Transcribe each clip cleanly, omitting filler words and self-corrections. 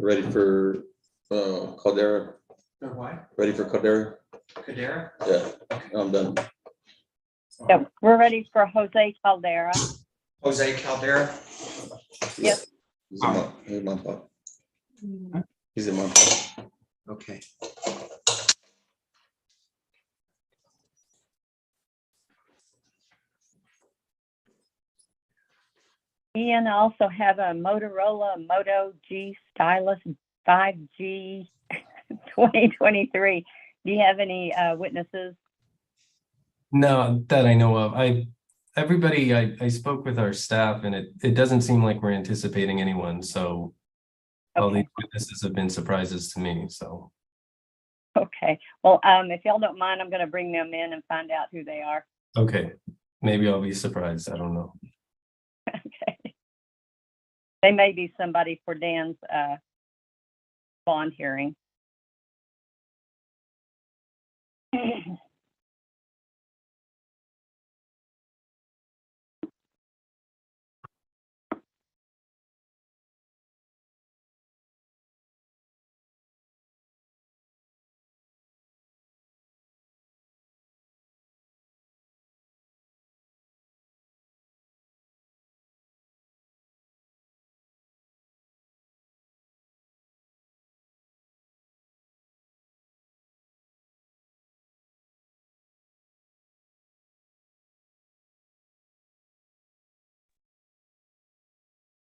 Ready for Caldera? For what? Ready for Caldera? Cadera? Yeah, I'm done. Yep, we're ready for Jose Caldera. Jose Caldera? Yes. He's in Montauk. He's in Montauk. Okay. Ian, I also have a Motorola Moto G Stylus 5G 2023. Do you have any witnesses? No, that I know of. I spoke with our staff, and it doesn't seem like we're anticipating anyone. So all these witnesses have been surprises to me. So Okay. Well, if y'all don't mind, I'm going to bring them in and find out who they are. okay, maybe I'll be surprised. I don't know. Okay. They may be somebody for Dan's bond hearing.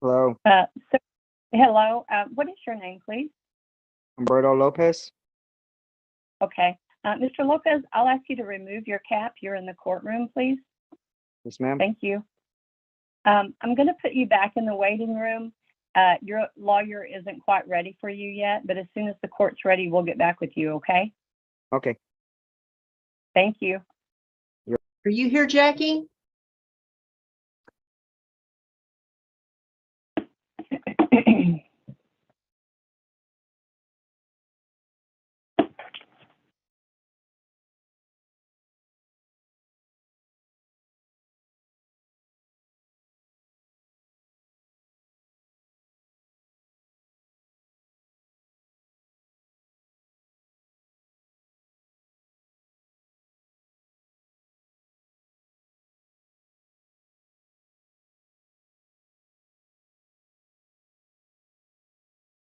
Hello, So, hello. What is your name, please? Humberto Lopez. Okay. Mr. Lopez, I'll ask you to remove your cap. You're in the courtroom, please. Yes, ma'am. Thank you. I'm going to put you back in the waiting room. Your lawyer isn't quite ready for you yet, but as soon as the court's ready, we'll get back with you, okay? Okay. Thank you. Are you here, Jackie?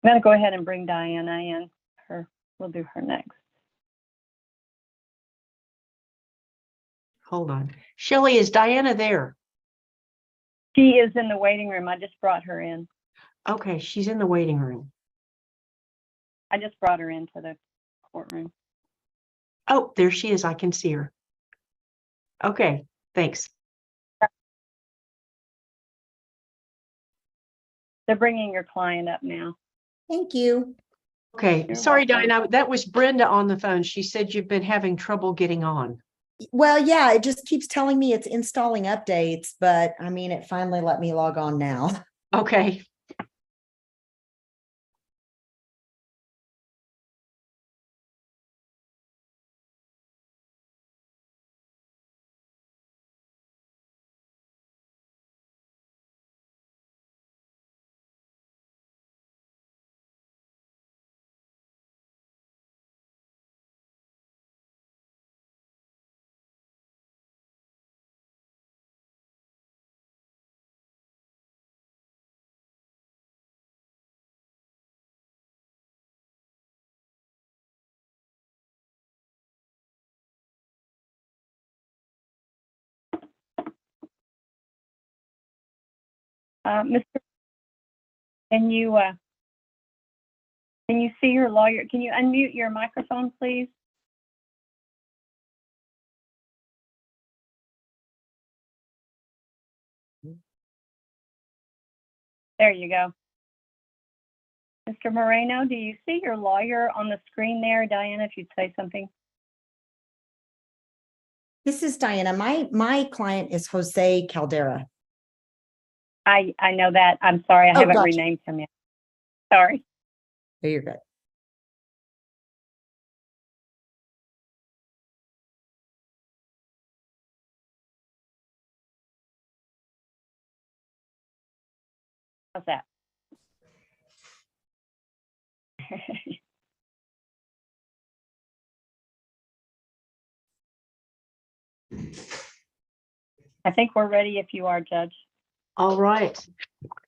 I'm going to go ahead and bring Diana in. We'll do her next. Hold on. Shelley, is Diana there? She is in the waiting room. I just brought her in. Okay, she's in the waiting room. I just brought her into the courtroom. Oh, there she is. I can see her. Okay, thanks. They're bringing your client up now. Thank you. Okay, You're sorry, welcome. Diana. That was Brenda on the phone. She said you've been having trouble getting on. Well, yeah, it just keeps telling me it's installing updates, but I mean, it finally let me log on now. Okay. Mr. Can you see your lawyer? Can you unmute your microphone, please? There you go. Mr. Moreno, do you see your lawyer on the screen there? Diana, if you'd say something. This is Diana. My client is Jose Caldera. I know that. I'm sorry, I Oh, haven't gotcha. renamed him yet. Sorry. Oh, you're good. How's that? I think we're ready if you are, Judge. All right.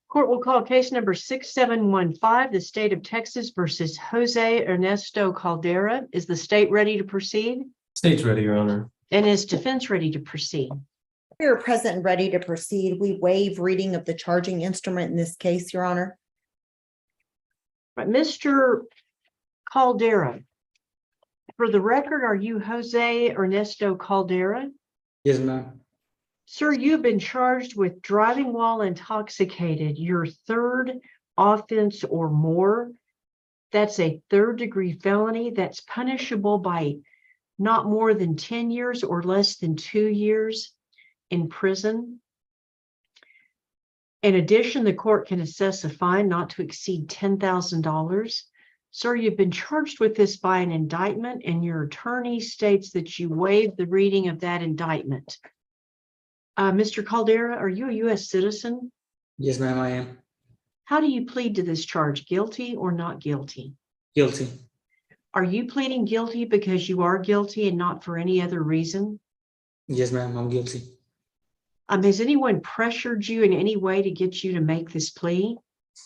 Court will call case number 6715, the state of Texas versus Jose Ernesto Caldera. Is the state ready to proceed? State's ready, Your Honor. And is defense ready to proceed? We are present and ready to proceed. We waive reading of the charging instrument in this case, Your Honor. Right, Mr. Caldera, for the record, are you Jose Ernesto Caldera? Yes, ma'am. Sir, you've been charged with driving while intoxicated, your third offense or more. That's a third-degree felony that's punishable by not more than 10 years or less than 2 years in prison. In addition, the court can assess a fine not to exceed $10,000. Sir, you've been charged with this by an indictment, and your attorney states that you waived the reading of that indictment. Mr. Caldera, are you a U.S. citizen? Yes, ma'am, I am. How do you plead to this charge, guilty or not guilty? Guilty. Are you pleading guilty because you are guilty and not for any other reason? Yes, ma'am, I'm guilty. Has anyone pressured you in any way to get you to make this plea?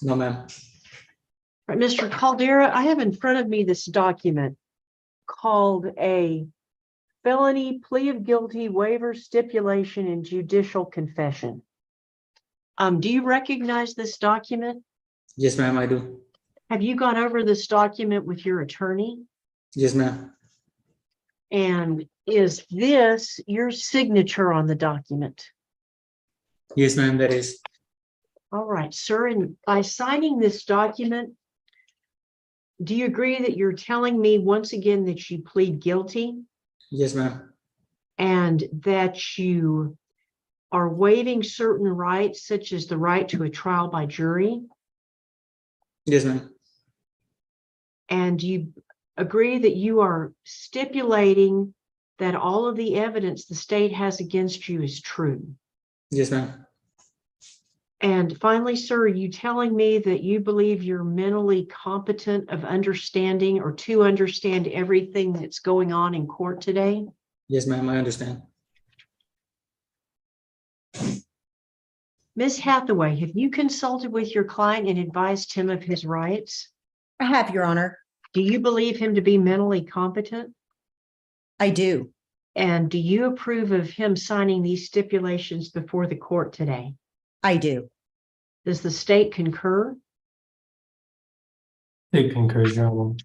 No, ma'am. Right, Mr. Caldera, I have in front of me this document called a felony plea of guilty waiver stipulation and judicial confession. Do you recognize this document? Yes, ma'am, I do. Have you gone over this document with your attorney? Yes, ma'am. And is this your signature on the document? Yes, ma'am, that is. All right, sir, and by signing this document, do you agree that you're telling me once again that you plead guilty Yes, ma'am. and that you are waiving certain rights, such as the right to a trial by jury? Yes, ma'am. And you agree that you are stipulating that all of the evidence the state has against you is true? Yes, ma'am. And finally, sir, are you telling me that you believe you're mentally competent of understanding or to understand everything that's going on in court today? Yes, ma'am, I understand. Ms. Hathaway, have you consulted with your client and advised him of his rights? I have, Your Honor. Do you believe him to be mentally competent? I do. And do you approve of him signing these stipulations before the court today? I do. Does the state concur? State concurs, Your Honor.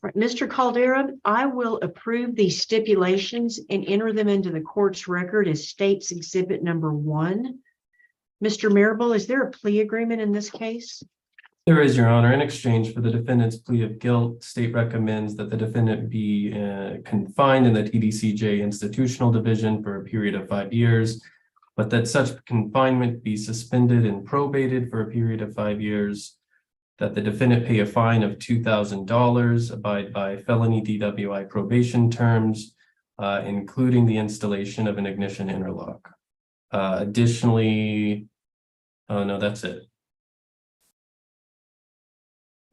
Right, Mr. Caldera, I will approve these stipulations and enter them into the court's record as State's Exhibit Number 1. Mr. Marable, is there a plea agreement in this case? There is, Your Honor. In exchange for the defendant's plea of guilt, state recommends that the defendant be confined in the TDCJ institutional division for a period of 5 years, but that such confinement be suspended and probated for a period of 5 years, that the defendant pay a fine of $2,000, abide by felony DWI probation terms, including the installation of an ignition interlock. Additionally, oh no, that's it.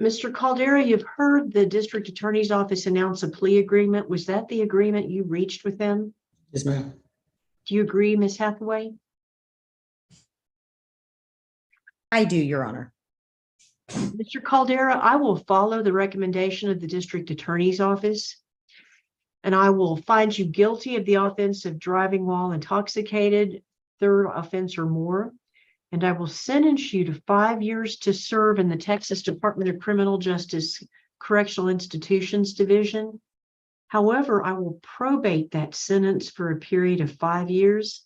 Mr. Caldera, you've heard the district attorney's office announce a plea agreement. Was that the agreement you reached with them? Yes, ma'am. Do you agree, Ms. Hathaway? I do, Your Honor. Mr. Caldera, I will follow the recommendation of the district attorney's office, and I will find you guilty of the offense of driving while intoxicated, third offense or more, and I will sentence you to 5 years to serve in the Texas Department of Criminal Justice Correctional Institutions Division. However, I will probate that sentence for a period of 5 years,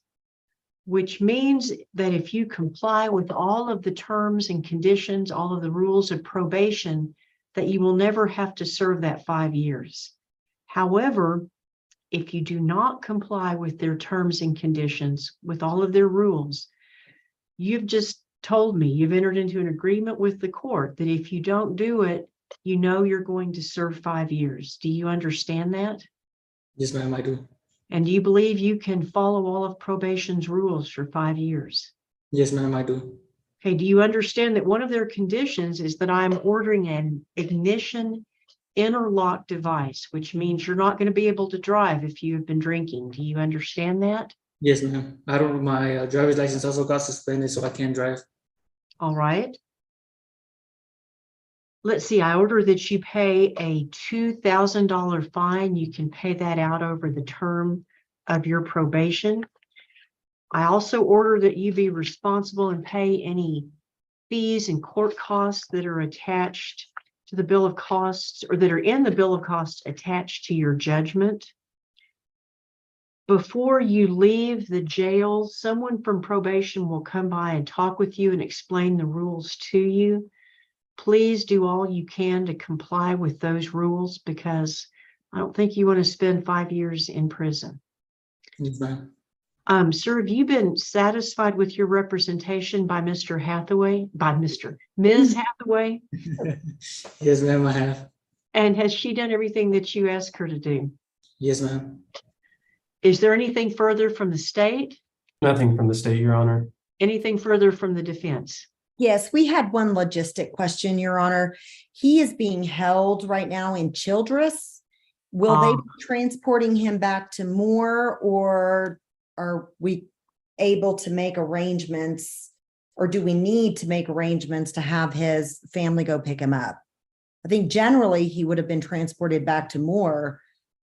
which means that if you comply with all of the terms and conditions, all of the rules of probation, that you will never have to serve that 5 years. However, if you do not comply with their terms and conditions, with all of their rules, you've just told me, you've entered into an agreement with the court that if you don't do it, you know you're going to serve 5 years. Do you understand that? Yes, ma'am, I do. And do you believe you can follow all of probation's rules for 5 years? Yes, ma'am, I do. Okay, do you understand that one of their conditions is that I'm ordering an ignition interlock device, which means you're not going to be able to drive if you have been drinking. Do you understand that? Yes, ma'am. I don't, my driver's license also got suspended, so I can't drive. All right. Let's see, I order that you pay a $2,000 fine. You can pay that out over the term of your probation. I also order that you be responsible and pay any fees and court costs that are attached to the bill of costs or that are in the bill of costs attached to your judgment. Before you leave the jail, someone from probation will come by and talk with you and explain the rules to you. Please do all you can to comply with those rules because I don't think you want to spend 5 years in prison. Yes, ma'am. Sir, have you been satisfied with your representation by Mr. Hathaway, Ms. Hathaway? Yes, ma'am, I have. And has she done everything that you asked her to do? Yes, ma'am. Is there anything further from the state? Nothing from the state, Your Honor. Anything further from the defense? Yes, we had one logistic question, Your Honor. He is being held right now in Childress. Will they be transporting him back to Moore, or are we able to make arrangements, or do we need to make arrangements to have his family go pick him up? I think generally he would have been transported back to Moore,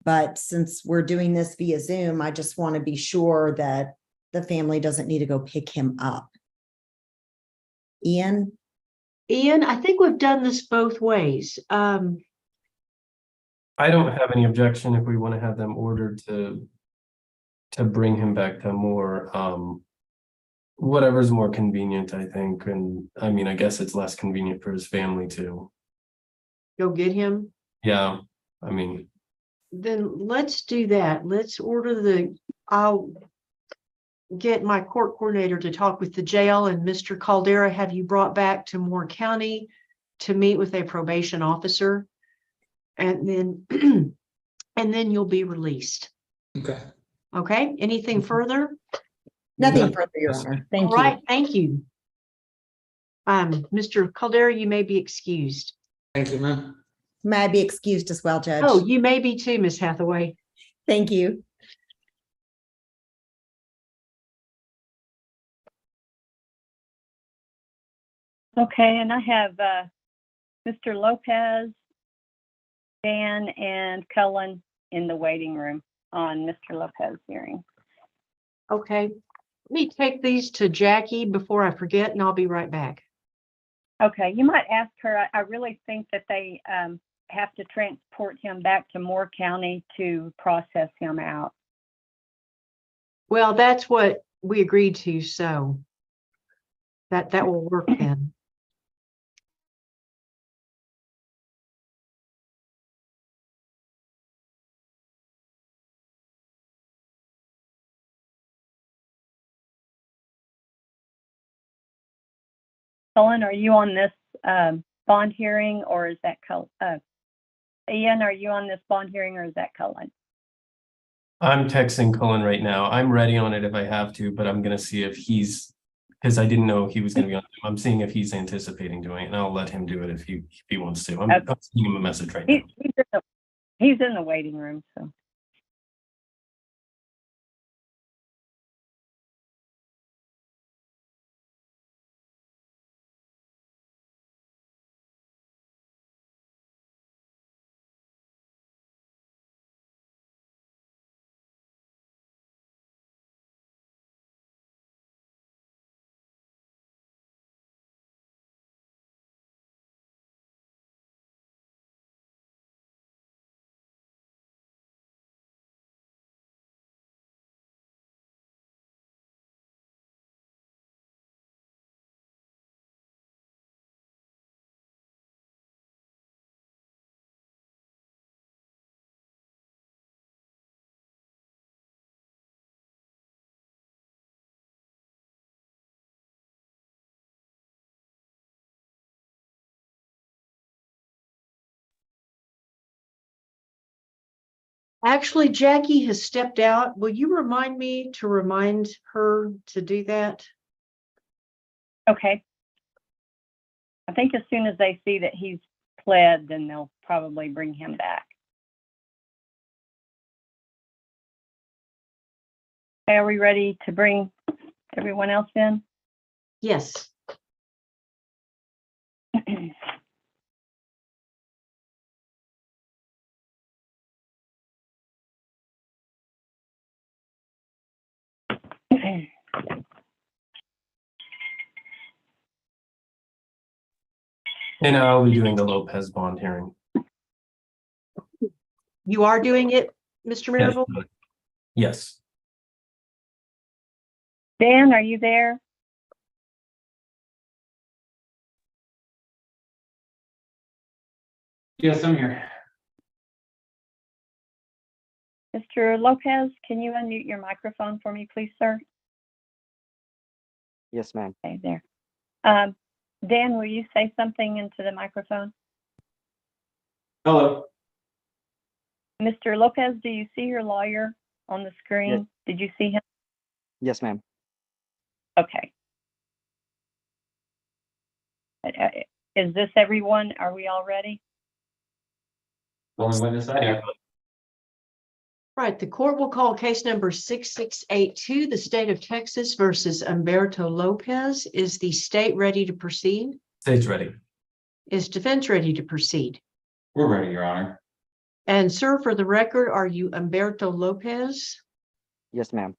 but since we're doing this via Zoom, I just want to be sure that the family doesn't need to go pick him up. Ian? Ian, I think we've done this both ways. I don't have any objection if we want to have them ordered to bring him back to Moore. Whatever's more convenient, I think. And I mean, I guess it's less convenient for his family too. Go get him. Yeah, I mean, Then let's do that. Let's order I'll get my court coordinator to talk with the jail, and Mr. Caldera, have you brought back to Moore County to meet with a probation officer? And then, and then you'll be released. Okay. Okay, anything further? Nothing further, Your Honor. Thank All right, you. thank you. Mr. Caldera, you may be excused. Thank you, ma'am. May I be excused as well, Judge? Oh, you may be too, Miss Hathaway. Thank you. Okay, and I have Mr. Lopez, Dan, and Cullen in the waiting room on Mr. Lopez hearing. Okay, let me take these to Jackie before I forget, and I'll be right back. Okay, you might ask her. I really think that they have to transport him back to Moore County to process him out. Well, that's what we agreed to, so that will work then. Cullen, are you on this bond hearing, or is that Ian, are you on this bond hearing, or is that Cullen? I'm texting Cullen right now. I'm ready on it if I have to, but I'm gonna see if because I didn't know he was gonna be on. I'm seeing if he's anticipating doing it, and I'll let him do it if he wants to. I'm sending him a message right now. He's in the waiting room, so. Actually, Jackie has stepped out. Will you remind me to remind her to do that? Okay, I think as soon as they see that he's pled, then they'll probably bring him back. Okay, are we ready to bring everyone else in? Yes. And I'll be doing the Lopez bond hearing. You are doing it, Mr. Yes. Marable? Yes. Dan, are you there? Yes, I'm here. Mr. Lopez, can you unmute your microphone for me, please, sir? Yes, ma'am. Okay, there. Dan, will you say something into the microphone? Hello. Mr. Lopez, do you see your lawyer on the screen? Yes. Did you see him? Yes, ma'am. Okay. Is this everyone? Are we all ready? The only witness I have. Right, the court will call case number 6682, the state of Texas versus Humberto Lopez. Is the state ready to proceed? State's ready. Is defense ready to proceed? We're ready, Your Honor. And sir, for the record, are you Humberto Lopez? Yes, ma'am.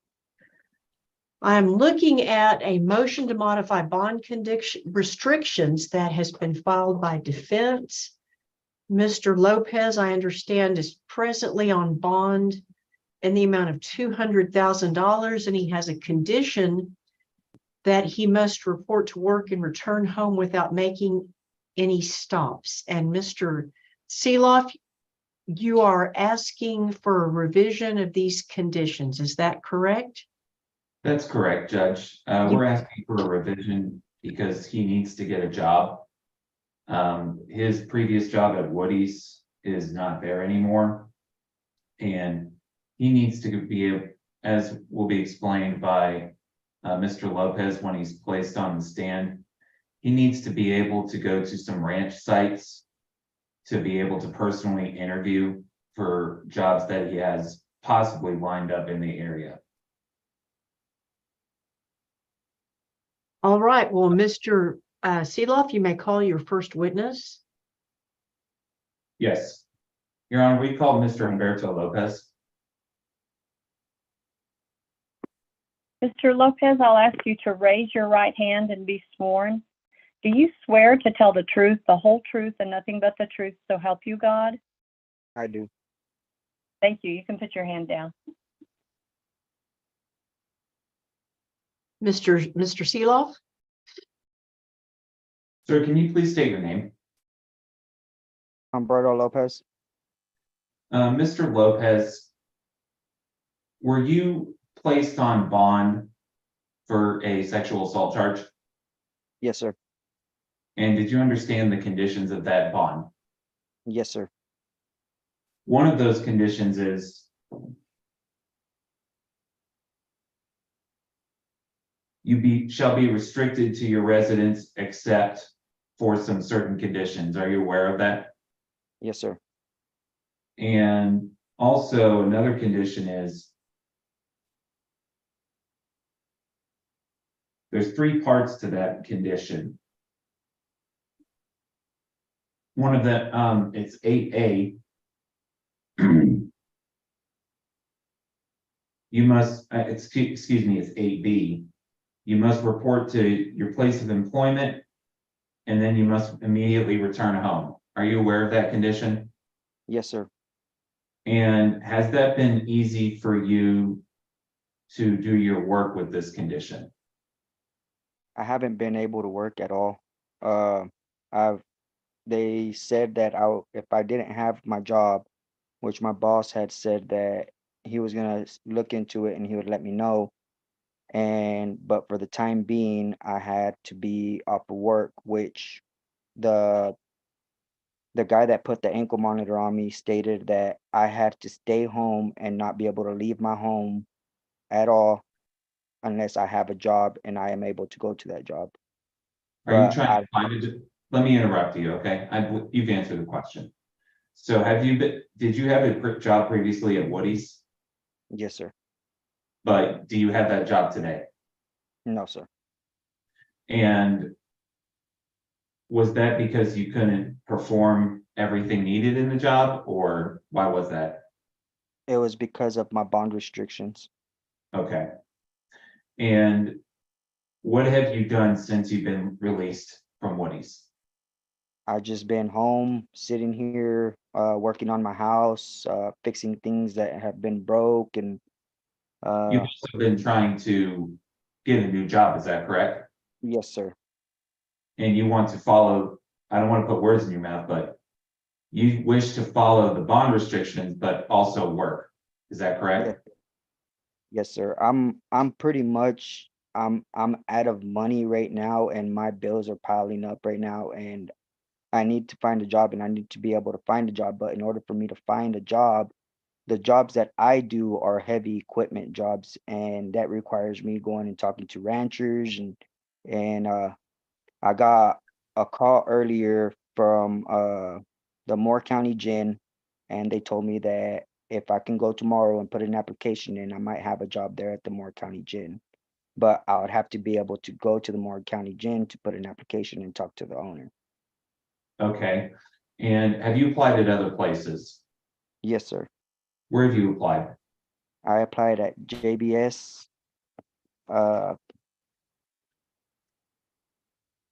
I'm looking at a motion to modify bond condition restrictions that has been filed by defense. Mr. Lopez, I understand, is presently on bond in the amount of $200,000, and he has a condition that he must report to work and return home without making any stops. And Mr. Seeloff, you are asking for a revision of these conditions. Is that correct? That's correct, Judge. We're asking for a revision because he needs to get a job. His previous job at Woody's is not there anymore. And he needs to be, as will be explained by Mr. Lopez when he's placed on the stand, he needs to be able to go to some ranch sites to be able to personally interview for jobs that he has possibly lined up in the area. All right, well, Mr. Seeloff, you may call your first witness. Yes. Your Honor, we called Mr. Humberto Lopez. Mr. Lopez, I'll ask you to raise your right hand and be sworn. Do you swear to tell the truth, the whole truth, and nothing but the truth, so help you God? I do. Thank you. You can put your hand down. Mr. Seeloff? Sir, can you please state your name? Humberto Lopez. Mr. Lopez, were you placed on bond for a sexual assault charge? Yes, sir. And did you understand the conditions of that bond? Yes, sir. One of those conditions is you shall be restricted to your residence except for some certain conditions. Are you aware of that? Yes, sir. And also another condition is there's 3 parts to that condition. One of them, it's 8A. You must, excuse me, it's 8B. You must report to your place of employment, and then you must immediately return home. Are you aware of that condition? Yes, sir. And has that been easy for you to do your work with this condition? I haven't been able to work at all. They said that if I didn't have my job, which my boss had said that he was gonna look into it and he would let me know. But for the time being, I had to be off of work, which the guy that put the ankle monitor on me stated that I had to stay home and not be able to leave my home at all unless I have a job and I am able to go to that job. Are you But trying to find let me interrupt you, okay? You've answered the question. So did you have a job previously at Woody's? Yes, sir. But do you have that job today? No, sir. And was that because you couldn't perform everything needed in the job, or why was that? It was because of my bond restrictions. Okay. And what have you done since you've been released from Woody's? I've just been home, sitting here, working on my house, fixing things that have been broke, and You've also been trying to get a new job, is that correct? yes, sir. And you want to follow, I don't want to put words in your mouth, but you wish to follow the bond restrictions, but also work. Is that correct? Yes, sir. I'm pretty much I'm out of money right now, and my bills are piling up right now, and I need to find a job, and I need to be able to find a job. But in order for me to find a job, the jobs that I do are heavy equipment jobs, and that requires me going and talking to ranchers, and I got a call earlier from the Moore County Gin, and they told me that if I can go tomorrow and put an application in, I might have a job there at the Moore County Gin. But I would have to be able to go to the Moore County Gin to put an application and talk to the owner. Okay. And have you applied at other places? Yes, sir. Where have you applied? I applied at JBS. Uh,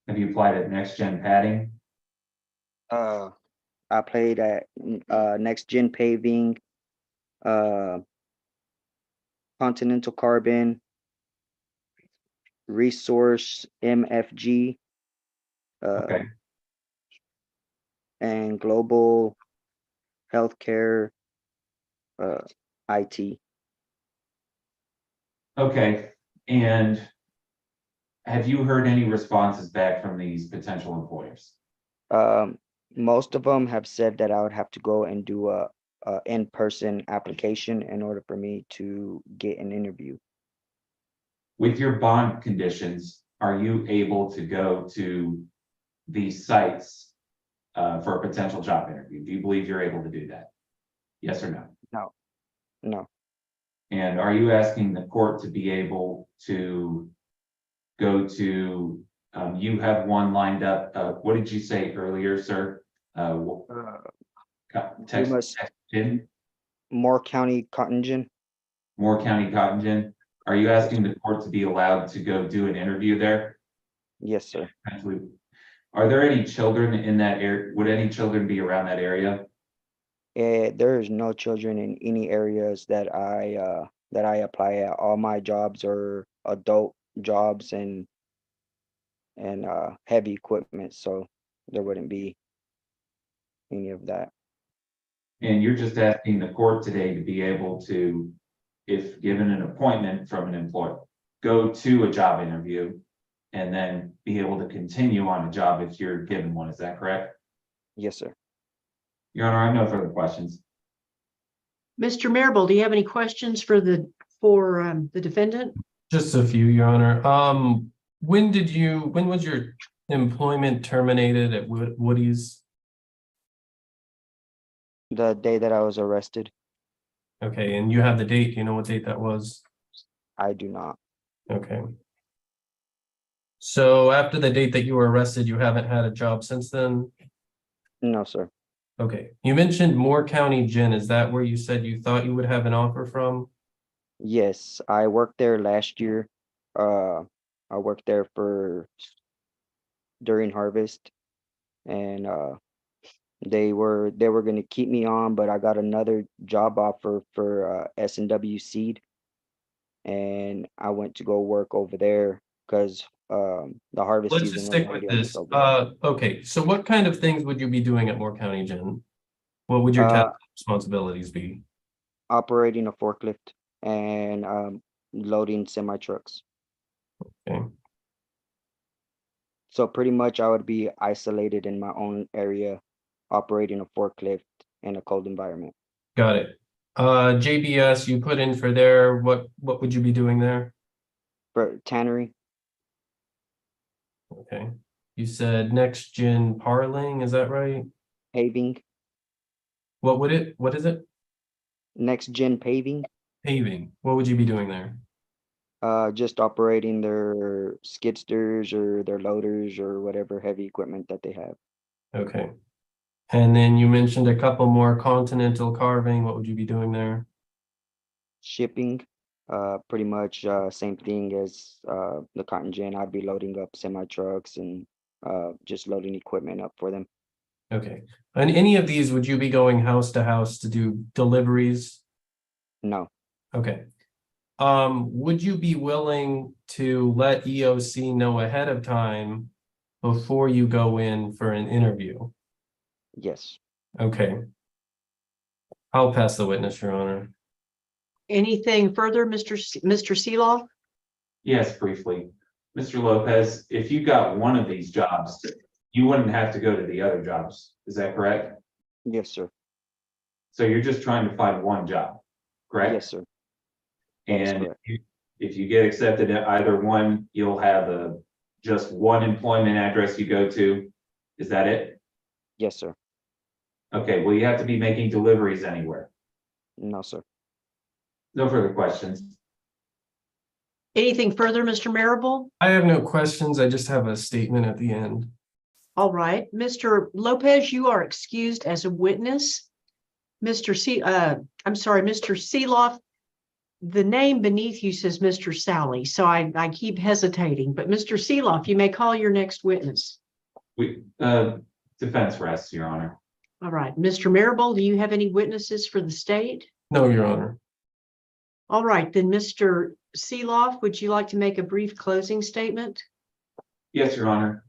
Have you applied at Next Gen Padding? I played at Next Gen Paving, uh, Continental Carbon, Resource MFG, Okay. and Global Healthcare IT. Okay. And have you heard any responses back from these potential employers? Most of them have said that I would have to go and do a in-person application in order for me to get an interview. With your bond conditions, are you able to go to these sites for a potential job interview? Do you believe you're able to do that? Yes or no? No, And are you asking the court to be able to go to, you have one lined up, what did you say earlier, sir? we must Gin? Moore County Cotton Gin. Moore County Cotton Gin. Are you asking the court to be allowed to go do an interview there? Yes, sir. Actually, are there any children in that area? Would any children be around that area? There is no children in any areas that I apply at. All my jobs are adult jobs and heavy equipment, so there wouldn't be any of that. And you're just asking the court today to be able to, if given an appointment from an employer, go to a job interview and then be able to continue on a job if you're given one. Is that correct? Yes, sir. Your Honor, I have no further questions. Mr. Marable, do you have any questions for the defendant? Just a few, Your Honor. When was your employment terminated at Woody's? The day that I was arrested. Okay, and you have the date. Do you know what date that was? I do not. Okay. So after the date that you were arrested, you haven't had a job since then? No, sir. Okay. You mentioned Moore County Gin. Is that where you said you thought you would have an offer from? Yes, I worked there last year. I worked there during harvest, and they were going to keep me on, but I got another job offer for S&W Seed, and I went to go work over there because the harvest Let's season just was stick with already this. almost over. Okay, so what kind of things would you be doing at Moore County Gin? What would your task responsibilities be? Operating a forklift and loading semi trucks. Okay. So pretty much I would be isolated in my own area, operating a forklift in a cold environment. Got it. JBS you put in for there, what would you be doing there? For tannery, Okay. You said next gen parling, is that right? Paving, What is it? next gen paving, Paving. What would you be doing there? just operating their skid steers or their loaders or whatever heavy equipment that they have. Okay. And then you mentioned a couple more continental carving. What would you be doing there? Shipping, pretty much same thing as the cotton gin. I'd be loading up semi trucks and just loading equipment up for them. Okay. And any of these, would you be going house to house to do deliveries? No, Okay. Would you be willing to let EOC know ahead of time before you go in for an interview? yes. Okay. I'll pass the witness, Your Honor. Anything further, Mr. Seeloff? Yes, briefly. Mr. Lopez, if you got one of these jobs, you wouldn't have to go to the other jobs. Is that correct? Yes, sir. So you're just trying to find one job, correct? Yes, sir. That is And correct. if you get accepted at either one, you'll have just one employment address you go to. Is that it? Yes, sir. Okay, well, you have to be making deliveries anywhere. No, sir. No further questions. Anything further, Mr. Marable? I have no questions. I just have a statement at the end. All right, Mr. Lopez, you are excused as a witness. Mr. Seeloff, the name beneath you says Mr. Sally, so I keep hesitating, but Mr. Seeloff, you may call your next witness. Defense rests, Your Honor. All right, Mr. Marable, do you have any witnesses for the state? No, Your Honor. All right, then Mr. Seeloff, would you like to make a brief closing statement? Yes, Your Honor.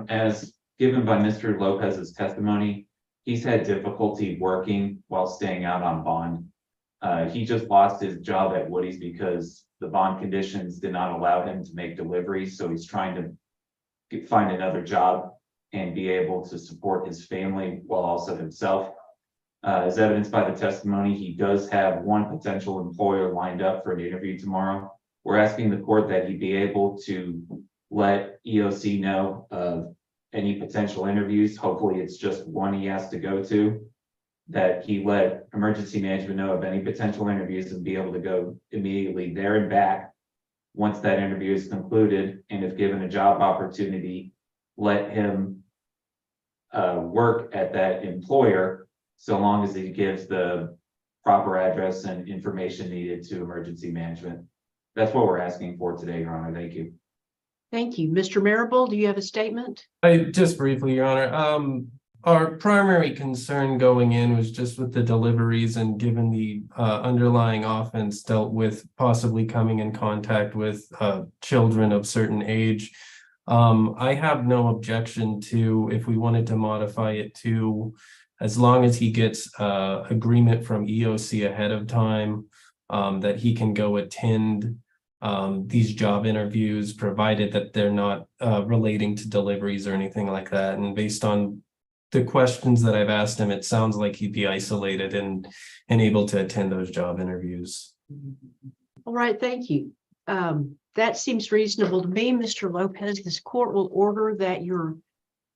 As given by Mr. Lopez's testimony, he's had difficulty working while staying out on bond. He just lost his job at Woody's because the bond conditions did not allow him to make deliveries, so he's trying to find another job and be able to support his family while also himself. As evidenced by the testimony, he does have one potential employer lined up for an interview tomorrow. We're asking the court that he be able to let EOC know of any potential interviews. Hopefully it's just one he has to go to. That he let emergency management know of any potential interviews and be able to go immediately there and back once that interview is concluded. And if given a job opportunity, let him work at that employer so long as he gives the proper address and information needed to emergency management. That's what we're asking for today, Your Honor. Thank you. Thank you. Mr. Marable, do you have a statement? Just briefly, Your Honor. Our primary concern going in was just with the deliveries, and given the underlying offense dealt with possibly coming in contact with children of certain age. I have no objection to, if we wanted to modify it to, as long as he gets agreement from EOC ahead of time, that he can go attend these job interviews, provided that they're not relating to deliveries or anything like that. And based on the questions that I've asked him, it sounds like he'd be isolated and able to attend those job interviews. All right, thank you. That seems reasonable to me, Mr. Lopez. This court will order that your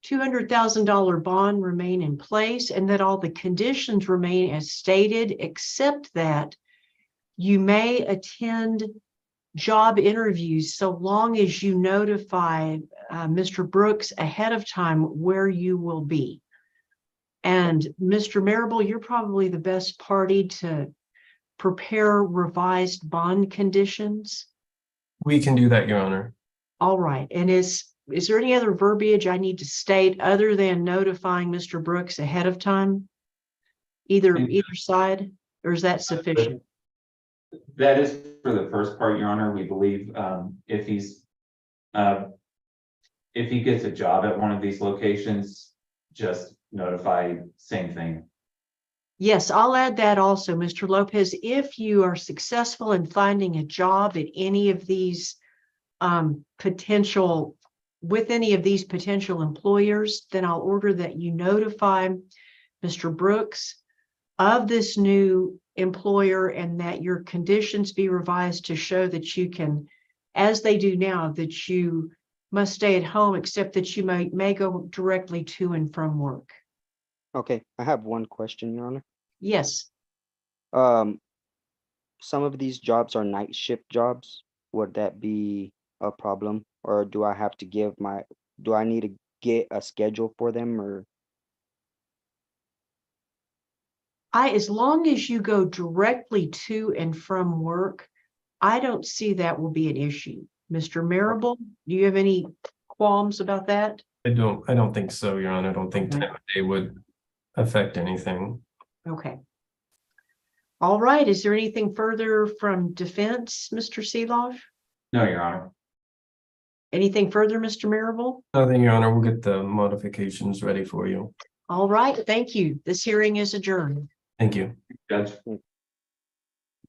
$200,000 bond remain in place and that all the conditions remain as stated, except that you may attend job interviews so long as you notify Mr. Brooks ahead of time where you will be. And Mr. Marable, you're probably the best party to prepare revised bond conditions. We can do that, Your Honor. All right. And is there any other verbiage I need to state other than notifying Mr. Brooks ahead of time? Either side, or is that sufficient? That is for the first part, Your Honor. We believe if he gets a job at one of these locations, just notify, same thing. Yes, I'll add that also, Mr. Lopez. If you are successful in finding a job at any of these potential employers, then I'll order that you notify Mr. Brooks of this new employer and that your conditions be revised to show that you can, as they do now, that you must stay at home, except that you may go directly to and from work. Okay, I have one question, Your Honor. Yes, Um, some of these jobs are night shift jobs. Would that be a problem? Or do I have to do I need to get a schedule for them or? as long as you go directly to and from work, I don't see that will be an issue. Mr. Marable, do you have any qualms about that? I don't think so, Your Honor. I don't think Okay. time of day would affect anything. Okay. All right, is there anything further from defense, Mr. Seeloff? No, Your Honor. Anything further, Mr. Marable? Nothing, Your Honor. We'll get the modifications ready for you. All right, thank you. This hearing is adjourned. Thank you. Judge.